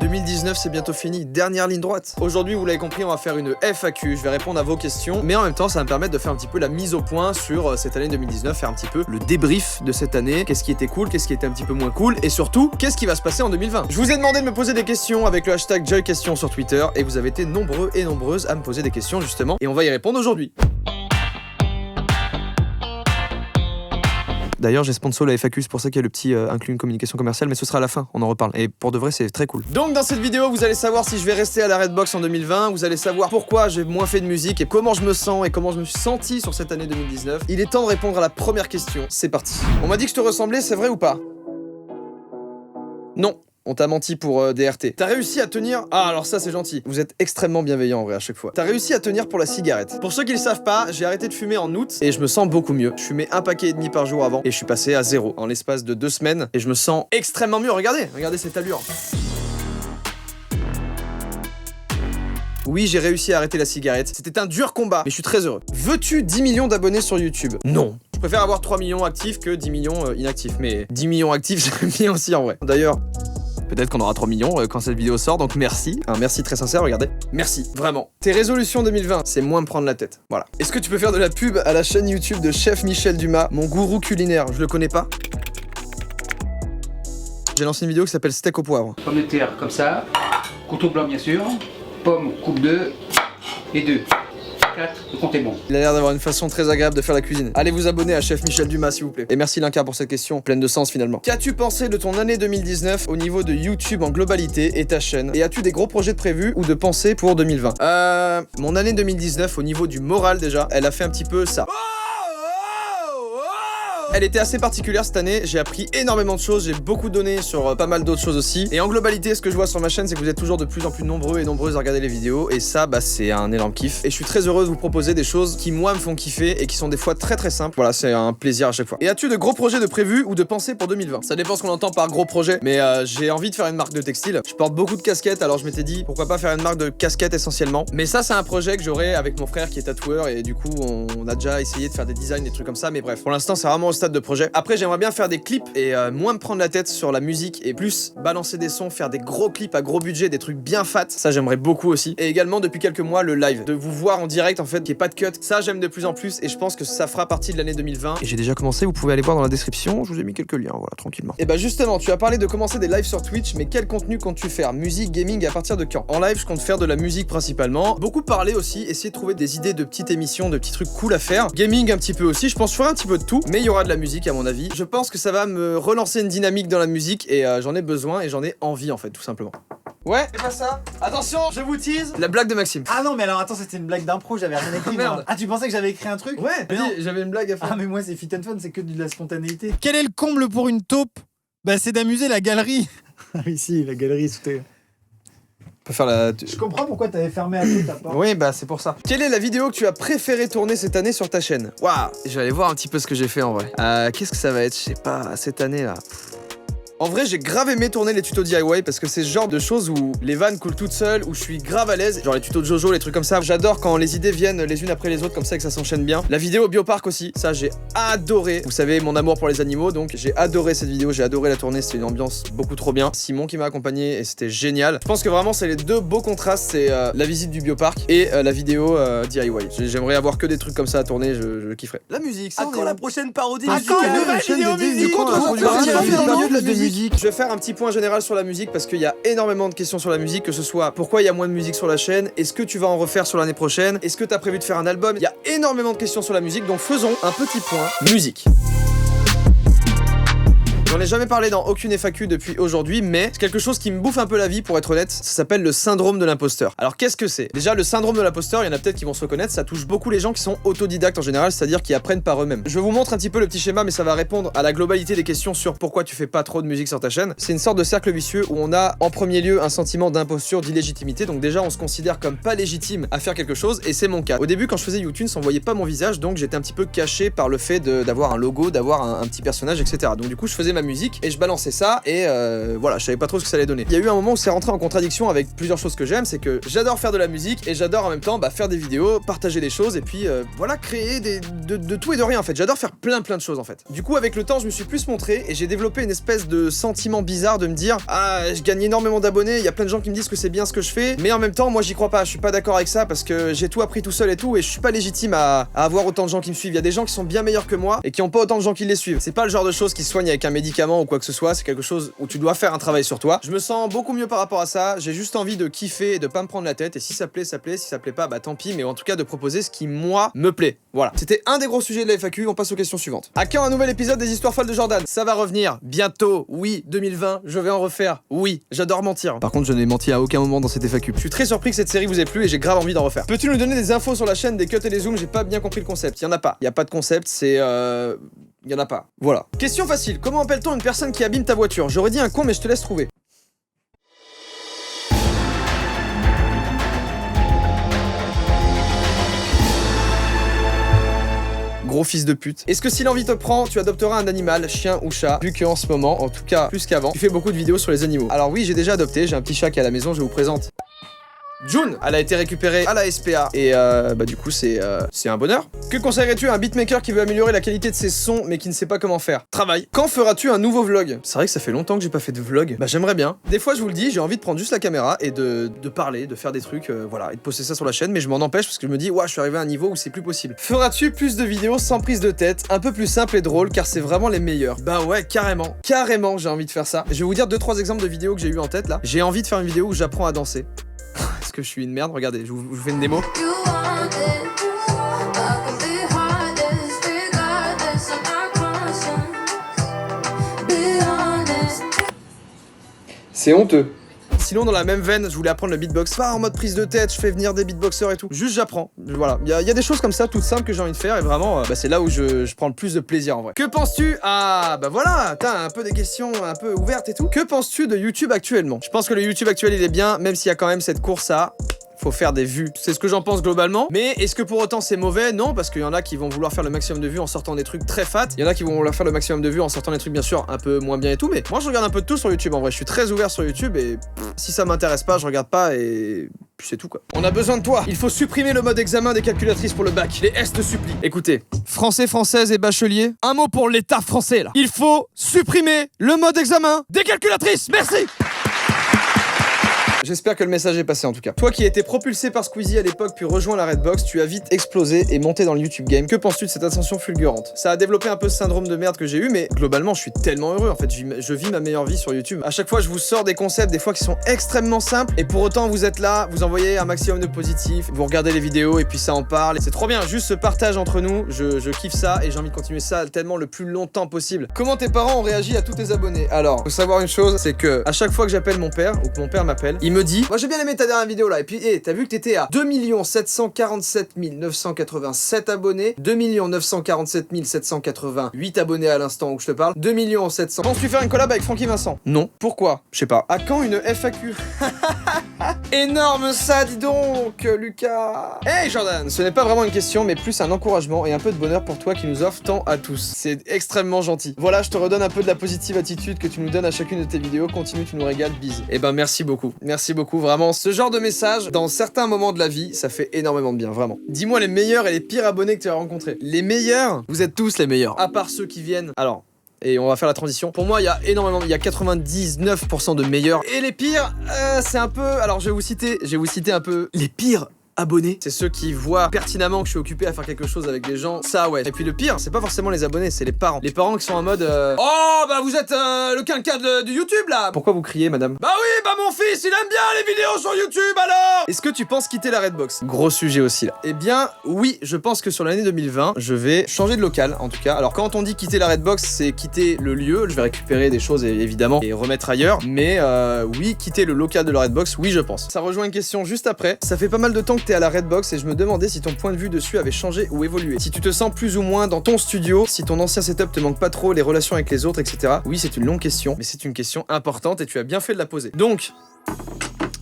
2019 c'est bientôt fini, dernière ligne droite. Aujourd'hui vous l'avez compris, on va faire une FAQ, je vais répondre à vos questions, mais en même temps ça va me permettre de faire un petit peu la mise au point sur cette année 2019, faire un petit peu le débrief de cette année, qu'est-ce qui était cool, qu'est-ce qui était un petit peu moins cool, et surtout, qu'est-ce qui va se passer en 2020. Je vous ai demandé de me poser des questions avec le hashtag JoyQuestions sur Twitter, et vous avez été nombreux et nombreuses à me poser des questions justement, et on va y répondre aujourd'hui. D'ailleurs, j'ai sponsor la FAQ, c'est pour ça qu'il y a le petit inclus une communication commerciale, mais ce sera à la fin, on en reparle. Et pour de vrai, c'est très cool. Donc, dans cette vidéo, vous allez savoir si je vais rester à la Redbox en 2020, vous allez savoir pourquoi j'ai moins fait de musique et comment je me sens et comment je me suis senti sur cette année 2019. Il est temps de répondre à la première question, c'est parti. On m'a dit que je te ressemblais, c'est vrai ou pas? Non. On t'a menti pour DRT. T'as réussi à tenir... Ah, alors ça, c'est gentil. Vous êtes extrêmement bienveillant en vrai à chaque fois. T'as réussi à tenir pour la cigarette. Pour ceux qui le savent pas, j'ai arrêté de fumer en août et je me sens beaucoup mieux. Je fumais 1 paquet et demi par jour avant et je suis passé à 0 en l'espace de 2 semaines et je me sens extrêmement mieux. Regardez cette allure. Oui, j'ai réussi à arrêter la cigarette. C'était un dur combat, mais je suis très heureux. Veux-tu 10 millions d'abonnés sur YouTube? Non. Je préfère avoir 3 millions actifs que 10 millions inactifs. Mais 10 millions actifs, j'aime bien aussi en vrai. D'ailleurs... peut-être qu'on aura 3 millions quand cette vidéo sort, donc merci. Un merci très sincère, regardez. Merci, vraiment. Tes résolutions 2020, c'est moins me prendre la tête. Voilà. Est-ce que tu peux faire de la pub à la chaîne YouTube de Chef Michel Dumas, mon gourou culinaire? Je le connais pas. J'ai lancé une vidéo qui s'appelle Steak au poivre. Pommes de terre comme ça, couteau blanc bien sûr, pommes coupe 2 et 2. 4, le compte est bon. Il a l'air d'avoir une façon très agréable de faire la cuisine. Allez vous abonner à Chef Michel Dumas s'il vous plaît. Et merci Linka pour cette question, pleine de sens finalement. Qu'as-tu pensé de ton année 2019 au niveau de YouTube en globalité et ta chaîne? Et as-tu des gros projets de prévus ou de pensées pour 2020? Mon année 2019 au niveau du moral déjà, elle a fait un petit peu ça. Elle était assez particulière cette année, j'ai appris énormément de choses, j'ai beaucoup donné sur pas mal d'autres choses aussi. Et en globalité, ce que je vois sur ma chaîne, c'est que vous êtes toujours de plus en plus nombreux et nombreuses à regarder les vidéos. Et ça, bah c'est un énorme kiff. Et je suis très heureux de vous proposer des choses qui moi me font kiffer et qui sont des fois très simples. Voilà, c'est un plaisir à chaque fois. Et as-tu de gros projets de prévus ou de pensées pour 2020? Ça dépend ce qu'on entend par gros projet, mais j'ai envie de faire une marque de textile. Je porte beaucoup de casquettes, alors je m'étais dit pourquoi pas faire une marque de casquettes essentiellement. Mais ça, c'est un projet que j'aurai avec mon frère qui est tatoueur et du coup, on a déjà essayé de faire des designs, des trucs comme ça. Mais bref, pour l'instant, c'est vraiment au stade de projet. Après, j'aimerais bien faire des clips et moins me prendre la tête sur la musique et plus balancer des sons, faire des gros clips à gros budget, des trucs bien fat. Ça, j'aimerais beaucoup aussi. Et également, depuis quelques mois, le live. De vous voir en direct, en fait, qu'il n'y ait pas de cut. Ça, j'aime de plus en plus et je pense que ça fera partie de l'année 2020. Et j'ai déjà commencé, vous pouvez aller voir dans la description. Je vous ai mis quelques liens, voilà, tranquillement. Et bah, justement, tu as parlé de commencer des lives sur Twitch, mais quel contenu comptes-tu faire? Musique, gaming, à partir de quand? En live, je compte faire de la musique principalement. Beaucoup parler aussi, essayer de trouver des idées de petites émissions, de petits trucs cool à faire. Gaming un petit peu aussi, je pense que je ferai un petit peu de tout, mais il y aura de la musique à mon avis. Je pense que ça va me relancer une dynamique dans la musique et j'en ai besoin et j'en ai envie en fait, tout simplement. Ouais, c'est pas ça. Attention, je vous tease la blague de Maxime. Ah non, mais alors attends, c'était une blague d'impro, j'avais rien écrit. Merde. Ah, tu pensais que j'avais écrit un truc? Ouais, vas-y, j'avais une blague à faire. Ah, mais moi, c'est fit and fun, c'est que de la spontanéité. Quel est le comble pour une taupe? Bah c'est d'amuser la galerie. Ah oui, si, la galerie, c'était... On peut faire la... Je comprends pourquoi t'avais fermé à tout ta porte. Oui, bah c'est pour ça. Quelle est la vidéo que tu as préféré tourner cette année sur ta chaîne? Waouh, je vais aller voir un petit peu ce que j'ai fait en vrai. Qu'est-ce que ça va être? Je sais pas, cette année là. En vrai, j'ai grave aimé tourner les tutos DIY parce que c'est ce genre de choses où les vannes coulent toutes seules, où je suis grave à l'aise. Genre les tutos de Jojo, les trucs comme ça. J'adore quand les idées viennent les unes après les autres comme ça et que ça s'enchaîne bien. La vidéo Biopark aussi, ça j'ai adoré. Vous savez, mon amour pour les animaux, donc j'ai adoré cette vidéo, j'ai adoré la tourner, c'était une ambiance beaucoup trop bien. Simon qui m'a accompagné et c'était génial. Je pense que vraiment c'est les deux beaux contrastes, c'est la visite du Biopark et la vidéo DIY. J'aimerais avoir que des trucs comme ça à tourner, je kifferais. La musique, ça. Quand la prochaine parodie Je vais faire un petit point général sur la musique parce qu'il y a énormément de questions sur la musique, que ce soit pourquoi il y a moins de musique sur la chaîne, est-ce que tu vas en refaire sur l'année prochaine, est-ce que tu as prévu de faire un album. Il y a énormément de questions sur la musique, donc faisons un petit point musique. J'en ai jamais parlé dans aucune FAQ depuis aujourd'hui, mais c'est quelque chose qui me bouffe un peu la vie pour être honnête, ça s'appelle le syndrome de l'imposteur. Alors qu'est-ce que c'est? Déjà le syndrome de l'imposteur, il y en a peut-être qui vont se reconnaître, ça touche beaucoup les gens qui sont autodidactes en général, c'est-à-dire qui apprennent par eux-mêmes. Je vous montre un petit peu le petit schéma, mais ça va répondre à la globalité des questions sur pourquoi tu fais pas trop de musique sur ta chaîne. C'est une sorte de cercle vicieux où on a en premier lieu un sentiment d'imposture, d'illégitimité, donc déjà on se considère comme pas légitime à faire quelque chose, et c'est mon cas. Au début quand je faisais YouTube, on voyait pas mon visage, donc j'étais un petit peu caché par le fait d'avoir un logo, d'avoir un petit personnage, etc. Donc du coup je faisais ma la musique et je balançais ça et voilà, je savais pas trop ce que ça allait donner. Il y a eu un moment où c'est rentré en contradiction avec plusieurs choses que j'aime, c'est que j'adore faire de la musique et j'adore en même temps faire des vidéos, partager des choses et puis voilà, créer de tout et de rien en fait. J'adore faire plein de choses en fait. Du coup avec le temps je me suis plus montré et j'ai développé une espèce de sentiment bizarre de me dire ah je gagne énormément d'abonnés, il y a plein de gens qui me disent que c'est bien ce que je fais, mais en même temps moi j'y crois pas, je suis pas d'accord avec ça parce que j'ai tout appris tout seul et tout et je suis pas légitime à avoir autant de gens qui me suivent. Il y a des gens qui sont bien meilleurs que moi et qui ont pas autant de gens qui les suivent. C'est pas le genre de choses qui se soignent avec un médicament ou quoi que ce soit, c'est quelque chose où tu dois faire un travail sur toi. Je me sens beaucoup mieux par rapport à ça, j'ai juste envie de kiffer et de pas me prendre la tête et si ça plaît, ça plaît, si ça plaît pas, bah tant pis, mais en tout cas de proposer ce qui moi me plaît. Voilà. C'était un des gros sujets de la FAQ, on passe aux questions suivantes. À quand un nouvel épisode des histoires folles de Jordan? Ça va revenir bientôt, oui, 2020, je vais en refaire, oui, j'adore mentir. Par contre, je n'ai menti à aucun moment dans cette FAQ. Je suis très surpris que cette série vous ait plu et j'ai grave envie d'en refaire. Peux-tu nous donner des infos sur la chaîne, des cuts et des zooms? J'ai pas bien compris le concept. Y en a pas. Y a pas de concept, c'est y en a pas. Voilà. Question facile. Comment appelle-t-on une personne qui abîme ta voiture? J'aurais dit un con, mais je te laisse trouver. Gros fils de pute. Est-ce que si l'envie te prend, tu adopteras un animal, chien ou chat? Vu qu'en ce moment, en tout cas plus qu'avant, tu fais beaucoup de vidéos sur les animaux. Alors oui, j'ai déjà adopté, j'ai un petit chat qui est à la maison, je vous présente June. Elle a été récupérée à la SPA et du coup c'est un bonheur. Que conseillerais-tu à un beatmaker qui veut améliorer la qualité de ses sons mais qui ne sait pas comment faire? Travail. Quand feras-tu un nouveau vlog? C'est vrai que ça fait longtemps que j'ai pas fait de vlog. Bah j'aimerais bien. Des fois je vous le dis, j'ai envie de prendre juste la caméra et de parler, de faire des trucs, voilà, et de poster ça sur la chaîne, mais je m'en empêche parce que je me dis, ouais, je suis arrivé à un niveau où c'est plus possible. Feras-tu plus de vidéos sans prise de tête, un peu plus simple et drôle car c'est vraiment les meilleurs? Bah ouais, carrément. Carrément, j'ai envie de faire ça. Je vais vous dire 2-3 exemples de vidéos que j'ai eu en tête là. J'ai envie de faire une vidéo où j'apprends à danser. Est-ce que je suis une merde? Regardez, je vous fais une démo. C'est honteux. Sinon, dans la même veine, je voulais apprendre le beatbox, pas en mode prise de tête, je fais venir des beatboxers et tout. Juste j'apprends. Voilà. Il y a des choses comme ça, toutes simples que j'ai envie de faire et vraiment, c'est là où je prends le plus de plaisir en vrai. Que penses-tu? Ah, bah voilà, t'as un peu des questions un peu ouvertes et tout. Que penses-tu de YouTube actuellement? Je pense que le YouTube actuel il est bien, même s'il y a quand même cette course à... faut faire des vues. C'est ce que j'en pense globalement. Mais est-ce que pour autant c'est mauvais? Non, parce qu'il y en a qui vont vouloir faire le maximum de vues en sortant des trucs très fat. Il y en a qui vont vouloir faire le maximum de vues en sortant des trucs bien sûr un peu moins bien et tout. Mais moi je regarde un peu de tout sur YouTube en vrai. Je suis très ouvert sur YouTube et si ça m'intéresse pas, je regarde pas et puis c'est tout quoi. On a besoin de toi. Il faut supprimer le mode examen des calculatrices pour le bac. Les S te supplient. Écoutez, français, française et bachelier, un mot pour l'état français là. Il faut supprimer le mode examen des calculatrices. Merci. J'espère que le message est passé en tout cas. Toi qui étais propulsé par Squeezie à l'époque puis rejoint la Redbox, tu as vite explosé et monté dans le YouTube game. Que penses-tu de cette ascension fulgurante? Ça a développé un peu ce syndrome de merde que j'ai eu, mais globalement je suis tellement heureux en fait. Je vis ma meilleure vie sur YouTube. À chaque fois je vous sors des concepts des fois qui sont extrêmement simples et pour autant vous êtes là, vous envoyez un maximum de positif, vous regardez les vidéos et puis ça en parle. C'est trop bien, juste ce partage entre nous, je kiffe ça et j'ai envie de continuer ça tellement le plus longtemps possible. Comment tes parents ont réagi à tous tes abonnés? Alors, faut savoir une chose, c'est que à chaque fois que j'appelle mon père ou que mon père m'appelle, il me dit, moi j'ai bien aimé ta dernière vidéo là, et puis t'as vu que t'étais à 2 747 987 abonnés, 2 947 788 abonnés à l'instant où je te parle, 2 700. Penses-tu faire une collab avec Francky Vincent? Non. Pourquoi? Je sais pas. À quand une FAQ? Énorme ça, dis donc, Lucas. Hey Jordan, ce n'est pas vraiment une question, mais plus un encouragement et un peu de bonheur pour toi qui nous offre tant à tous. C'est extrêmement gentil. Voilà, je te redonne un peu de la positive attitude que tu nous donnes à chacune de tes vidéos. Continue, tu nous régales, bise. Et ben merci beaucoup. Merci beaucoup, vraiment. Ce genre de message, dans certains moments de la vie, ça fait énormément de bien, vraiment. Dis-moi les meilleurs et les pires abonnés que tu as rencontrés. Les meilleurs? Vous êtes tous les meilleurs. À part ceux qui viennent... Alors... Et on va faire la transition. Pour moi, il y a énormément, il y a 99% de meilleurs. Et les pires, c'est un peu... Alors, je vais vous citer un peu les pires abonnés. C'est ceux qui voient pertinemment que je suis occupé à faire quelque chose avec des gens. Ça, ouais. Et puis le pire, c'est pas forcément les abonnés, c'est les parents. Les parents qui sont en mode oh, bah vous êtes le quinquin du YouTube, là. Pourquoi vous criez, madame? Bah oui, bah mon fils, il aime bien les vidéos sur YouTube, alors. Est-ce que tu penses quitter la Redbox? Gros sujet aussi, là. Eh bien, oui, je pense que sur l'année 2020, je vais changer de local, en tout cas. Alors, quand on dit quitter la Redbox, c'est quitter le lieu. Je vais récupérer des choses, évidemment, et remettre ailleurs. Mais oui, quitter le local de la Redbox, oui, je pense. Ça rejoint une question juste après. Ça fait pas mal de temps que t'es à la Redbox et je me demandais si ton point de vue dessus avait changé ou évolué. Si tu te sens plus ou moins dans ton studio, si ton ancien setup te manque pas trop, les relations avec les autres, etc. Oui, c'est une longue question, mais c'est une question importante et tu as bien fait de la poser. Donc...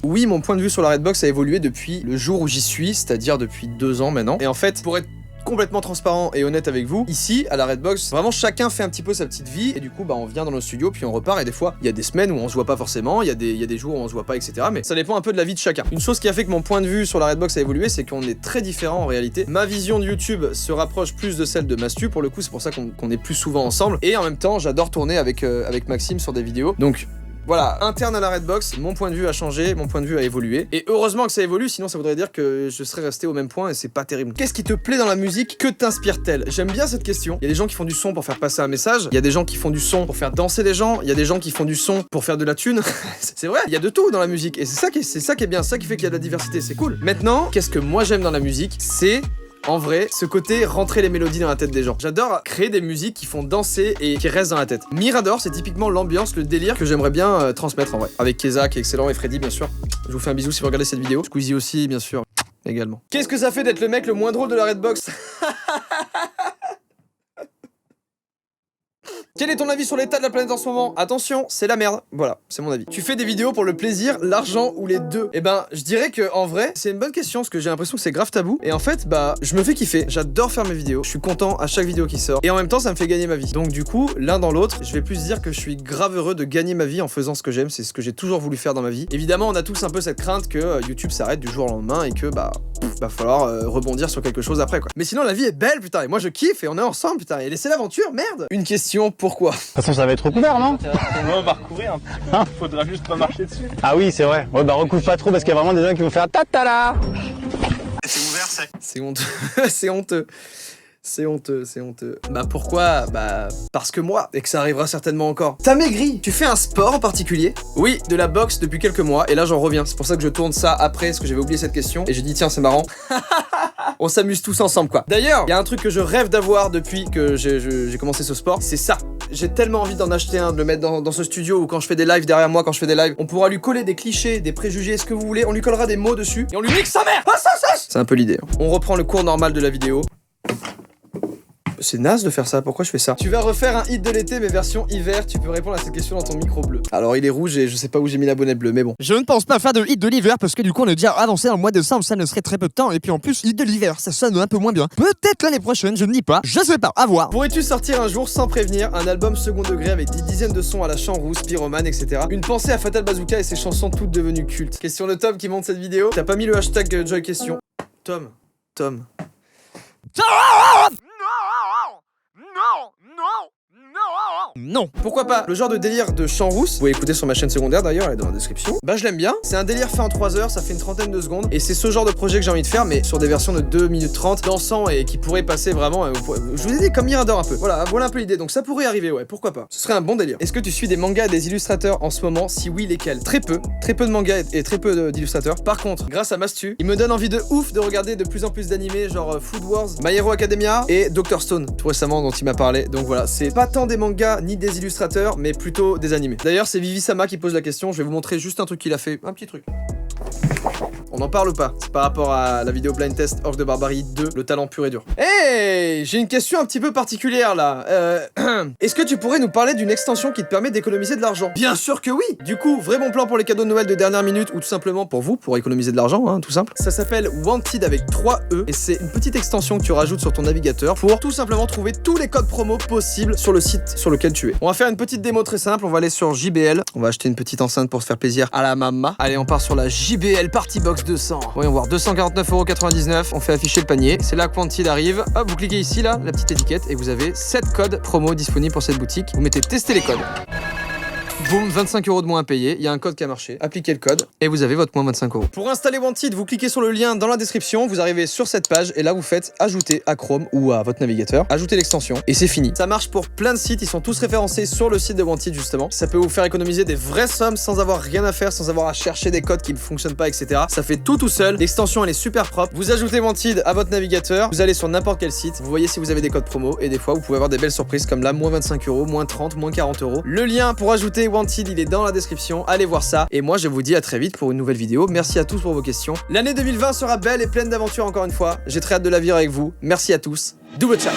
oui, mon point de vue sur la Redbox a évolué depuis le jour où j'y suis, c'est-à-dire depuis 2 ans maintenant. Et en fait, pour être complètement transparent et honnête avec vous, ici, à la Redbox, vraiment chacun fait un petit peu sa petite vie, et du coup, bah, on vient dans nos studios, puis on repart, et des fois, il y a des semaines où on se voit pas forcément, il y a des jours où on se voit pas, etc. Mais ça dépend un peu de la vie de chacun. Une chose qui a fait que mon point de vue sur la Redbox a évolué, c'est qu'on est très différents en réalité. Ma vision de YouTube se rapproche plus de celle de Mastu, pour le coup, c'est pour ça qu'on est plus souvent ensemble, et en même temps, j'adore tourner avec Maxime sur des vidéos, donc voilà, interne à la Redbox, mon point de vue a changé, mon point de vue a évolué. Et heureusement que ça évolue, sinon ça voudrait dire que je serais resté au même point et c'est pas terrible. Qu'est-ce qui te plaît dans la musique? Que t'inspire-t-elle? J'aime bien cette question. Il y a des gens qui font du son pour faire passer un message, il y a des gens qui font du son pour faire danser les gens, il y a des gens qui font du son pour faire de la thune. C'est vrai, il y a de tout dans la musique et c'est ça qui est bien, c'est ça qui fait qu'il y a de la diversité, c'est cool. Maintenant, qu'est-ce que moi j'aime dans la musique? C'est en vrai, ce côté rentrer les mélodies dans la tête des gens. J'adore créer des musiques qui font danser et qui restent dans la tête. Mirador, c'est typiquement l'ambiance, le délire que j'aimerais bien transmettre en vrai. Avec Keza qui est excellent et Freddy bien sûr. Je vous fais un bisou si vous regardez cette vidéo. Squeezie aussi bien sûr, également. Qu'est-ce que ça fait d'être le mec le moins drôle de la Redbox? Quel est ton avis sur l'état de la planète en ce moment? Attention, c'est la merde. Voilà, c'est mon avis. Tu fais des vidéos pour le plaisir, l'argent ou les deux? Eh ben, je dirais que en vrai, c'est une bonne question parce que j'ai l'impression que c'est grave tabou. Et en fait, bah, je me fais kiffer. J'adore faire mes vidéos. Je suis content à chaque vidéo qui sort. Et en même temps, ça me fait gagner ma vie. Donc du coup, l'un dans l'autre, je vais plus dire que je suis grave heureux de gagner ma vie en faisant ce que j'aime. C'est ce que j'ai toujours voulu faire dans ma vie. Évidemment, on a tous un peu cette crainte que YouTube s'arrête du jour au lendemain et que bah, va falloir rebondir sur quelque chose après quoi. Mais sinon, la vie est belle putain. Et moi, je kiffe et on est ensemble putain. Et laissez l'aventure, merde. Une question, pourquoi? De toute façon, ça va être recouvert, non? Ouais, on va recouvrir un peu. Hein, faudra juste pas marcher dessus. Ah oui, c'est vrai. Ouais, bah recouvre pas trop parce qu'il y a vraiment des gens qui vont faire ta-ta-la. C'est ouvert, ça. C'est honteux. C'est honteux. C'est honteux, c'est honteux. Bah pourquoi? Bah parce que moi, et que ça arrivera certainement encore. T'as maigri. Tu fais un sport en particulier? Oui, de la boxe depuis quelques mois, et là j'en reviens. C'est pour ça que je tourne ça après, parce que j'avais oublié cette question, et j'ai dit tiens c'est marrant. On s'amuse tous ensemble quoi. D'ailleurs, il y a un truc que je rêve d'avoir depuis que j'ai commencé ce sport, c'est ça. J'ai tellement envie d'en acheter un, de le mettre dans ce studio où quand je fais des lives derrière moi, quand je fais des lives, on pourra lui coller des clichés, des préjugés, ce que vous voulez, on lui collera des mots dessus, et on lui nique sa mère. Ah, ça. C'est un peu l'idée. On reprend le cours normal de la vidéo. C'est naze de faire ça, pourquoi je fais ça? Tu vas refaire un hit de l'été mais version hiver, tu peux répondre à cette question dans ton micro bleu. Alors il est rouge et je sais pas où j'ai mis la bonnette bleue mais bon. Je ne pense pas faire de hit de l'hiver parce que du coup on est déjà avancé dans le mois de décembre, ça ne serait très peu de temps et puis en plus hit de l'hiver ça sonne un peu moins bien. Peut-être l'année prochaine, je ne dis pas, je sais pas, à voir. Pourrais-tu sortir un jour sans prévenir un album second degré avec des dizaines de sons à la Chant Rousse, Pyromane, etc. Une pensée à Fatal Bazooka et ses chansons toutes devenues cultes. Question de Tom qui monte cette vidéo. T'as pas mis le hashtag Joy Question. Tom. Non. Pourquoi pas? Le genre de délire de Chant Rousse, vous pouvez écouter sur ma chaîne secondaire d'ailleurs, elle est dans la description. Bah je l'aime bien, c'est un délire fait en 3 heures, ça fait une trentaine de secondes, et c'est ce genre de projet que j'ai envie de faire, mais sur des versions de 2 minutes 30, dansant et qui pourrait passer vraiment, je vous ai dit comme Mirador un peu. Voilà un peu l'idée, donc ça pourrait arriver, ouais, pourquoi pas. Ce serait un bon délire. Est-ce que tu suis des mangas et des illustrateurs en ce moment? Si oui, lesquels? Très peu de mangas et très peu d'illustrateurs. Par contre, grâce à Mastu, il me donne envie de ouf de regarder de plus en plus d'animés, genre Food Wars, My Hero Academia et Dr Stone, tout récemment dont il m'a parlé. Donc voilà, c'est pas tant des mangas ni des illustrateurs, mais plutôt des animés. D'ailleurs, c'est Vivi Sama qui pose la question, je vais vous montrer juste un truc qu'il a fait, un petit truc. On en parle ou pas? C'est par rapport à la vidéo blind test Orc de Barbarie 2, le talent pur et dur. Hey, j'ai une question un petit peu particulière là. Est-ce que tu pourrais nous parler d'une extension qui te permet d'économiser de l'argent? Bien sûr que oui. Du coup, vrai bon plan pour les cadeaux de Noël de dernière minute ou tout simplement pour vous, pour économiser de l'argent, hein, tout simple. Ça s'appelle Wanted avec 3 E et c'est une petite extension que tu rajoutes sur ton navigateur pour tout simplement trouver tous les codes promo possibles sur le site sur lequel tu es. On va faire une petite démo très simple, on va aller sur JBL, on va acheter une petite enceinte pour se faire plaisir à la mama. Allez, on part sur la JBL Party Box 200. Voyons voir, 249,99 €, on fait afficher le panier. C'est là que Wanted arrive. Hop, vous cliquez ici, là, la petite étiquette, et vous avez 7 codes promo disponibles pour cette boutique. Vous mettez tester les codes. Boum, 25 € de moins à payer, il y a un code qui a marché, appliquez le code et vous avez votre moins 25 €. Pour installer Wanted, vous cliquez sur le lien dans la description, vous arrivez sur cette page et là vous faites ajouter à Chrome ou à votre navigateur, ajouter l'extension et c'est fini. Ça marche pour plein de sites, ils sont tous référencés sur le site de Wanted justement. Ça peut vous faire économiser des vraies sommes sans avoir rien à faire, sans avoir à chercher des codes qui ne fonctionnent pas, etc. Ça fait tout seul, l'extension elle est super propre. Vous ajoutez Wanted à votre navigateur, vous allez sur n'importe quel site, vous voyez si vous avez des codes promo et des fois vous pouvez avoir des belles surprises comme là, moins 25 €, moins 30, moins 40 €. Le lien pour ajouter Wanted, il est dans la description, allez voir ça. Et moi je vous dis à très vite pour une nouvelle vidéo. Merci à tous pour vos questions. L'année 2020 sera belle et pleine d'aventures encore une fois. J'ai très hâte de la vivre avec vous. Merci à tous. Double ciao.